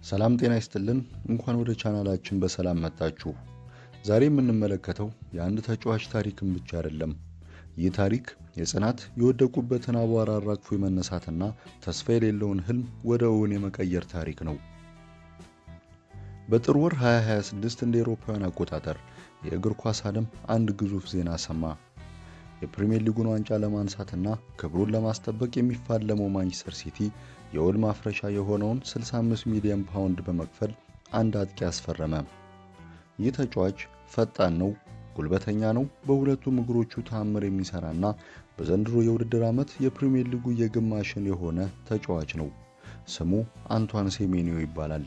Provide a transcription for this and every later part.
ሰላም ጤና ይስጥልን። እንኳን ወደ ቻናላችን በሰላም መጣችሁ። ዛሬ የምንመለከተው የአንድ ተጫዋች ታሪክን ብቻ አይደለም። ይህ ታሪክ የጽናት የወደቁበትን አቧራ አራግፎ የመነሳትና ተስፋ የሌለውን ህልም ወደ እውን የመቀየር ታሪክ ነው። በጥር ወር 2026 እንደ አውሮፓውያን አቆጣጠር የእግር ኳስ ዓለም አንድ ግዙፍ ዜና ሰማ። የፕሪሚየር ሊጉን ዋንጫ ለማንሳትና ክብሩን ለማስጠበቅ የሚፋለመው ማንቸስተር ሲቲ የውል ማፍረሻ የሆነውን 65 ሚሊዮን ፓውንድ በመክፈል አንድ አጥቂ አስፈረመ። ይህ ተጫዋች ፈጣን ነው፣ ጉልበተኛ ነው፣ በሁለቱም እግሮቹ ተአምር የሚሰራና በዘንድሮ የውድድር ዓመት የፕሪሚየር ሊጉ የግማሽን የሆነ ተጫዋች ነው። ስሙ አንቷን ሴሜኒዮ ይባላል።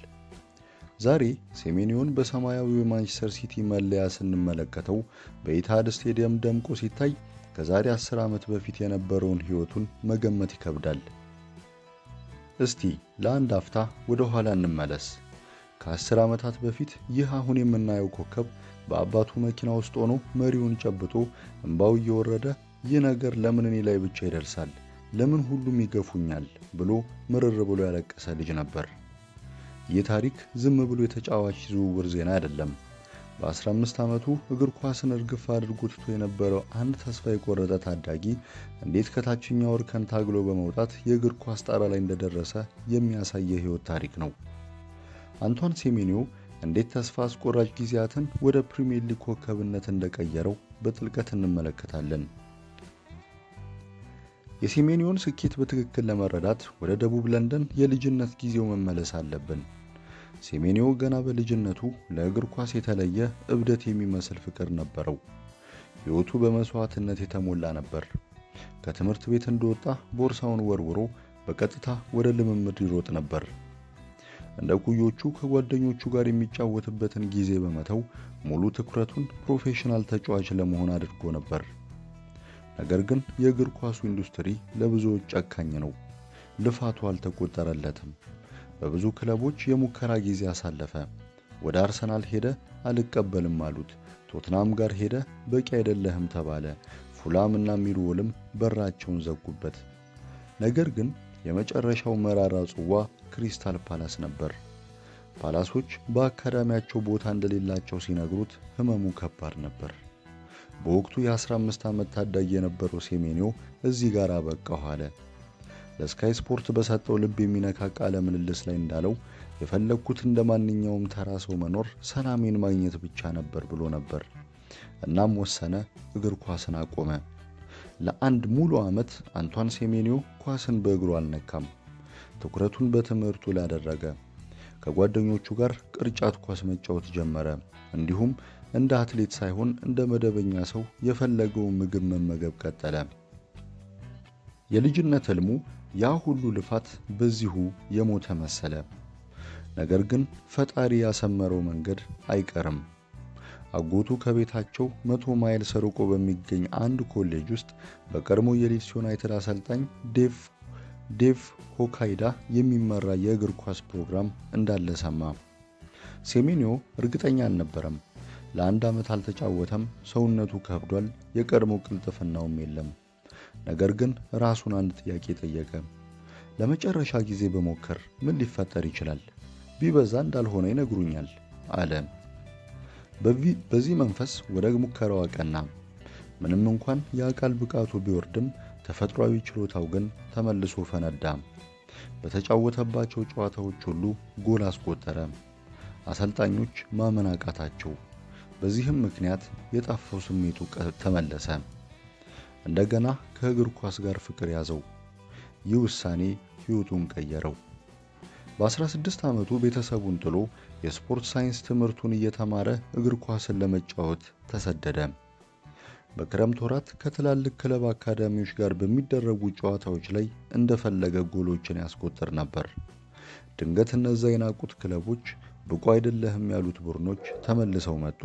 ዛሬ ሴሜኒዮን በሰማያዊው የማንቸስተር ሲቲ መለያ ስንመለከተው በኢትሃድ ስቴዲየም ደምቆ ሲታይ ከዛሬ 10 ዓመት በፊት የነበረውን ህይወቱን መገመት ይከብዳል። እስቲ ለአንድ አፍታ ወደ ኋላ እንመለስ። ከ10 ዓመታት በፊት ይህ አሁን የምናየው ኮከብ በአባቱ መኪና ውስጥ ሆኖ መሪውን ጨብጦ እንባው እየወረደ ይህ ነገር ለምን እኔ ላይ ብቻ ይደርሳል? ለምን ሁሉም ይገፉኛል? ብሎ ምርር ብሎ ያለቀሰ ልጅ ነበር። ይህ ታሪክ ዝም ብሎ የተጫዋች ዝውውር ዜና አይደለም። በ15 ዓመቱ እግር ኳስን እርግፍ አድርጎ ትቶ የነበረው አንድ ተስፋ የቆረጠ ታዳጊ እንዴት ከታችኛው እርከን ታግሎ በመውጣት የእግር ኳስ ጣራ ላይ እንደደረሰ የሚያሳይ የህይወት ታሪክ ነው። አንቷን ሴሜኒዮ እንዴት ተስፋ አስቆራጭ ጊዜያትን ወደ ፕሪሚየር ሊግ ኮከብነት እንደቀየረው በጥልቀት እንመለከታለን። የሴሜኒዮን ስኬት በትክክል ለመረዳት ወደ ደቡብ ለንደን የልጅነት ጊዜው መመለስ አለብን። ሴሜኒዮ ገና በልጅነቱ ለእግር ኳስ የተለየ እብደት የሚመስል ፍቅር ነበረው። ህይወቱ በመስዋዕትነት የተሞላ ነበር። ከትምህርት ቤት እንደወጣ ቦርሳውን ወርውሮ በቀጥታ ወደ ልምምድ ይሮጥ ነበር። እንደ ኩዮቹ ከጓደኞቹ ጋር የሚጫወትበትን ጊዜ በመተው ሙሉ ትኩረቱን ፕሮፌሽናል ተጫዋች ለመሆን አድርጎ ነበር። ነገር ግን የእግር ኳሱ ኢንዱስትሪ ለብዙዎች ጨካኝ ነው። ልፋቱ አልተቆጠረለትም። በብዙ ክለቦች የሙከራ ጊዜ አሳለፈ። ወደ አርሰናል ሄደ፣ አልቀበልም አሉት። ቶትናም ጋር ሄደ፣ በቂ አይደለህም ተባለ። ፉላም እና ሚልዎልም በራቸውን ዘጉበት። ነገር ግን የመጨረሻው መራራ ጽዋ ክሪስታል ፓላስ ነበር። ፓላሶች በአካዳሚያቸው ቦታ እንደሌላቸው ሲነግሩት ህመሙ ከባድ ነበር። በወቅቱ የ15 ዓመት ታዳጊ የነበረው ሴሜኒዮ እዚህ ጋር አበቃሁ አለ። ለስካይ ስፖርት በሰጠው ልብ የሚነካ ቃለ ምልልስ ላይ እንዳለው የፈለግኩት እንደማንኛውም ተራ ሰው መኖር፣ ሰላሜን ማግኘት ብቻ ነበር ብሎ ነበር። እናም ወሰነ፣ እግር ኳስን አቆመ። ለአንድ ሙሉ ዓመት አንቷን ሴሜኒዮ ኳስን በእግሩ አልነካም። ትኩረቱን በትምህርቱ ላይ አደረገ። ከጓደኞቹ ጋር ቅርጫት ኳስ መጫወት ጀመረ። እንዲሁም እንደ አትሌት ሳይሆን እንደ መደበኛ ሰው የፈለገው ምግብ መመገብ ቀጠለ። የልጅነት ህልሙ ያ ሁሉ ልፋት በዚሁ የሞተ መሰለ። ነገር ግን ፈጣሪ ያሰመረው መንገድ አይቀርም። አጎቱ ከቤታቸው 100 ማይል ርቆ በሚገኝ አንድ ኮሌጅ ውስጥ በቀድሞ የሊድስ ዩናይትድ አሰልጣኝ ዴቭ ሆካይዳ የሚመራ የእግር ኳስ ፕሮግራም እንዳለ ሰማ። ሴሜኒዮ እርግጠኛ አልነበረም። ለአንድ ዓመት አልተጫወተም። ሰውነቱ ከብዷል። የቀድሞ ቅልጥፍናውም የለም። ነገር ግን ራሱን አንድ ጥያቄ ጠየቀ። ለመጨረሻ ጊዜ በሞከር ምን ሊፈጠር ይችላል? ቢበዛ እንዳልሆነ ይነግሩኛል አለ። በዚህ መንፈስ ወደ ሙከራው አቀና። ምንም እንኳን የአካል ብቃቱ ቢወርድም ተፈጥሯዊ ችሎታው ግን ተመልሶ ፈነዳ። በተጫወተባቸው ጨዋታዎች ሁሉ ጎል አስቆጠረ። አሰልጣኞች ማመን አቃታቸው። በዚህም ምክንያት የጠፋው ስሜቱ ተመለሰ። እንደገና ከእግር ኳስ ጋር ፍቅር ያዘው። ይህ ውሳኔ ህይወቱን ቀየረው። በ16 ዓመቱ ቤተሰቡን ጥሎ የስፖርት ሳይንስ ትምህርቱን እየተማረ እግር ኳስን ለመጫወት ተሰደደ። በክረምት ወራት ከትላልቅ ክለብ አካዳሚዎች ጋር በሚደረጉ ጨዋታዎች ላይ እንደፈለገ ጎሎችን ያስቆጥር ነበር። ድንገት እነዛ የናቁት ክለቦች ብቁ አይደለህም ያሉት ቡድኖች ተመልሰው መጡ።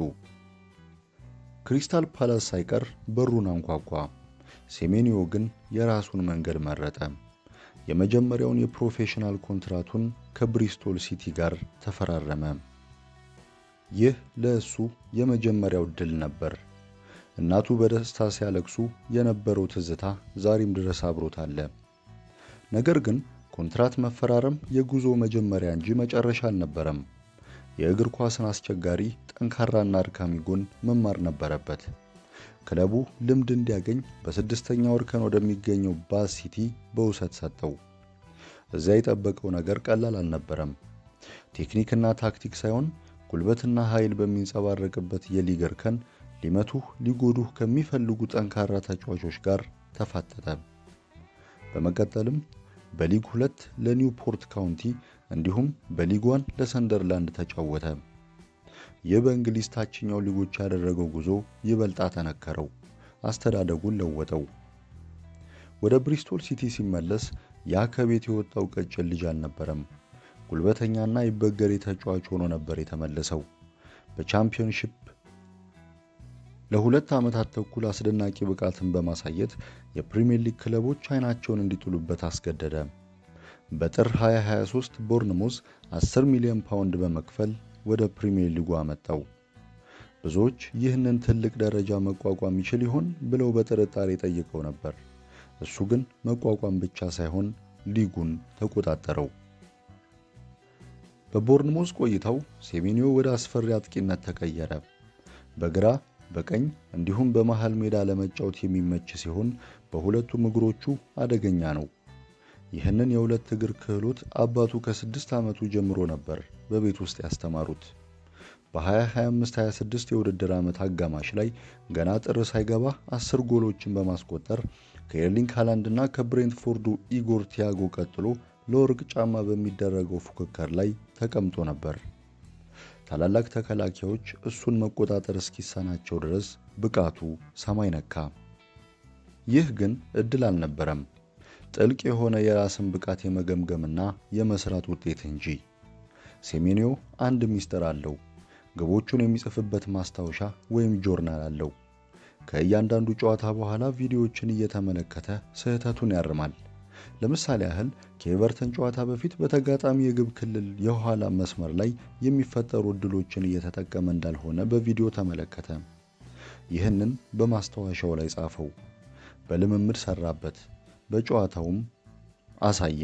ክሪስታል ፓላስ ሳይቀር በሩን አንኳኳ። ሴሜኒዮ ግን የራሱን መንገድ መረጠ። የመጀመሪያውን የፕሮፌሽናል ኮንትራቱን ከብሪስቶል ሲቲ ጋር ተፈራረመ። ይህ ለእሱ የመጀመሪያው ድል ነበር። እናቱ በደስታ ሲያለቅሱ የነበረው ትዝታ ዛሬም ድረስ አብሮት አለ። ነገር ግን ኮንትራት መፈራረም የጉዞ መጀመሪያ እንጂ መጨረሻ አልነበረም። የእግር ኳስን አስቸጋሪ፣ ጠንካራና አድካሚ ጎን መማር ነበረበት። ክለቡ ልምድ እንዲያገኝ በስድስተኛው እርከን ወደሚገኘው ባዝ ሲቲ በውሰት ሰጠው። እዚያ የጠበቀው ነገር ቀላል አልነበረም። ቴክኒክና ታክቲክ ሳይሆን ጉልበትና ኃይል በሚንጸባረቅበት የሊግ እርከን ሊመቱህ ሊጎዱህ ከሚፈልጉ ጠንካራ ተጫዋቾች ጋር ተፋጠጠ። በመቀጠልም በሊግ 2 ለኒውፖርት ካውንቲ እንዲሁም በሊግ 1 ለሰንደርላንድ ተጫወተ። ይህ በእንግሊዝ ታችኛው ሊጎች ያደረገው ጉዞ ይበልጥ አጠነከረው፣ አስተዳደጉን ለወጠው። ወደ ብሪስቶል ሲቲ ሲመለስ ያ ከቤት የወጣው ቀጭን ልጅ አልነበረም። ጉልበተኛና ይበገሬ ተጫዋች ሆኖ ነበር የተመለሰው። በቻምፒዮንሺፕ ለ2 ዓመታት ተኩል አስደናቂ ብቃትን በማሳየት የፕሪሚየር ሊግ ክለቦች አይናቸውን እንዲጥሉበት አስገደደ። በጥር 2023 ቦርንሞዝ 10 ሚሊዮን ፓውንድ በመክፈል ወደ ፕሪሚየር ሊጉ አመጣው። ብዙዎች ይህንን ትልቅ ደረጃ መቋቋም ይችል ይሆን ብለው በጥርጣሬ ጠይቀው ነበር። እሱ ግን መቋቋም ብቻ ሳይሆን ሊጉን ተቆጣጠረው። በቦርንሞዝ ቆይታው ሴሜንዮ ወደ አስፈሪ አጥቂነት ተቀየረ። በግራ በቀኝ እንዲሁም በመሃል ሜዳ ለመጫወት የሚመች ሲሆን በሁለቱም እግሮቹ አደገኛ ነው። ይህንን የሁለት እግር ክህሎት አባቱ ከ6 ዓመቱ ጀምሮ ነበር በቤት ውስጥ ያስተማሩት። በ2025-26 የውድድር ዓመት አጋማሽ ላይ ገና ጥር ሳይገባ 10 ጎሎችን በማስቆጠር ከኤርሊንግ ሃላንድና ከብሬንትፎርዱ ኢጎር ቲያጎ ቀጥሎ ለወርቅ ጫማ በሚደረገው ፉክክር ላይ ተቀምጦ ነበር። ታላላቅ ተከላካዮች እሱን መቆጣጠር እስኪሳናቸው ድረስ ብቃቱ ሰማይ ነካ። ይህ ግን እድል አልነበረም፣ ጥልቅ የሆነ የራስን ብቃት የመገምገምና የመስራት ውጤት እንጂ። ሴሜንዮ አንድ ሚስጥር አለው። ግቦቹን የሚጽፍበት ማስታወሻ ወይም ጆርናል አለው። ከእያንዳንዱ ጨዋታ በኋላ ቪዲዮዎችን እየተመለከተ ስህተቱን ያርማል። ለምሳሌ ያህል ከኤቨርተን ጨዋታ በፊት በተጋጣሚ የግብ ክልል የኋላ መስመር ላይ የሚፈጠሩ እድሎችን እየተጠቀመ እንዳልሆነ በቪዲዮ ተመለከተ። ይህንን በማስታወሻው ላይ ጻፈው። በልምምድ ሰራበት፣ በጨዋታውም አሳየ።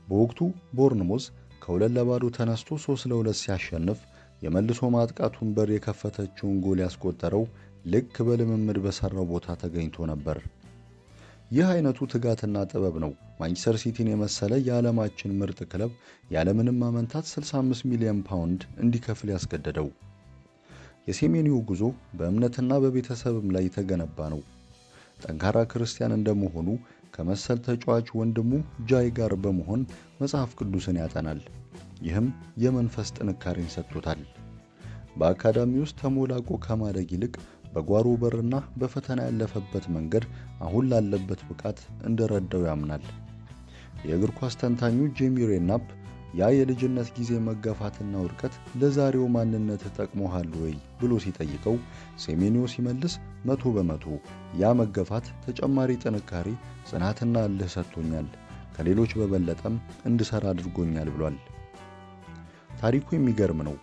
በወቅቱ ቦርንሞዝ ከ2-0 ተነስቶ 3-2 ሲያሸንፍ የመልሶ ማጥቃቱን በር የከፈተችውን ጎል ያስቆጠረው ልክ በልምምድ በሰራው ቦታ ተገኝቶ ነበር። ይህ አይነቱ ትጋትና ጥበብ ነው ማንቸስተር ሲቲን የመሰለ የዓለማችን ምርጥ ክለብ ያለምንም ማመንታት 65 ሚሊዮን ፓውንድ እንዲከፍል ያስገደደው። የሴሜንዮ ጉዞ በእምነትና በቤተሰብም ላይ የተገነባ ነው። ጠንካራ ክርስቲያን እንደመሆኑ ከመሰል ተጫዋች ወንድሙ ጃይ ጋር በመሆን መጽሐፍ ቅዱስን ያጠናል። ይህም የመንፈስ ጥንካሬን ሰጥቶታል። በአካዳሚ ውስጥ ተሞላቆ ከማደግ ይልቅ በጓሮ በርና በፈተና ያለፈበት መንገድ አሁን ላለበት ብቃት እንደረዳው ያምናል። የእግር ኳስ ተንታኙ ጄሚ ሬናፕ ያ የልጅነት ጊዜ መገፋትና ውድቀት ለዛሬው ማንነት ጠቅሞሃል ወይ ብሎ ሲጠይቀው ሴሜንዮ ሲመልስ 100% ያ መገፋት ተጨማሪ ጥንካሬ፣ ጽናትና እልህ ሰጥቶኛል፣ ከሌሎች በበለጠም እንድሰራ አድርጎኛል ብሏል። ታሪኩ የሚገርም ነው።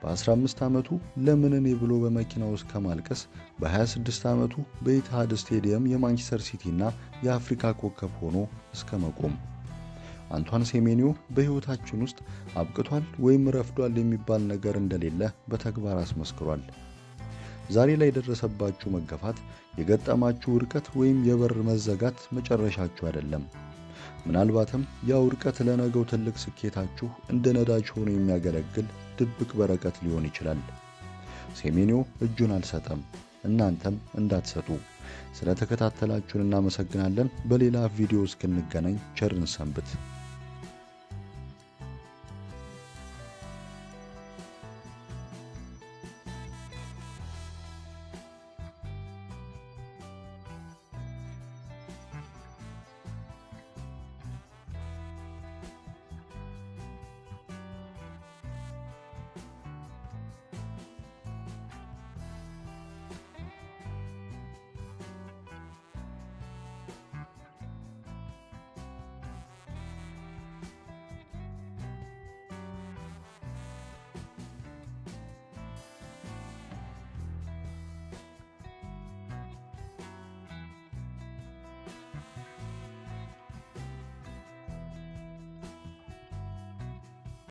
በ15 ዓመቱ ለምን እኔ ብሎ በመኪና ውስጥ ከማልቀስ በ26 ዓመቱ በኢትሃድ ስቴዲየም የማንቸስተር ሲቲና የአፍሪካ ኮከብ ሆኖ እስከ መቆም። አንቷን ሴሜንዮ በሕይወታችን ውስጥ አብቅቷል ወይም ረፍዷል የሚባል ነገር እንደሌለ በተግባር አስመስክሯል። ዛሬ ላይ የደረሰባችሁ መገፋት፣ የገጠማችሁ ውድቀት ወይም የበር መዘጋት መጨረሻችሁ አይደለም። ምናልባትም ያ ውድቀት ለነገው ትልቅ ስኬታችሁ እንደ ነዳጅ ሆኖ የሚያገለግል ድብቅ በረከት ሊሆን ይችላል። ሴሜንዮ እጁን አልሰጠም፣ እናንተም እንዳትሰጡ። ስለተከታተላችሁን እናመሰግናለን። በሌላ ቪዲዮ እስክንገናኝ ቸርን ሰንብት።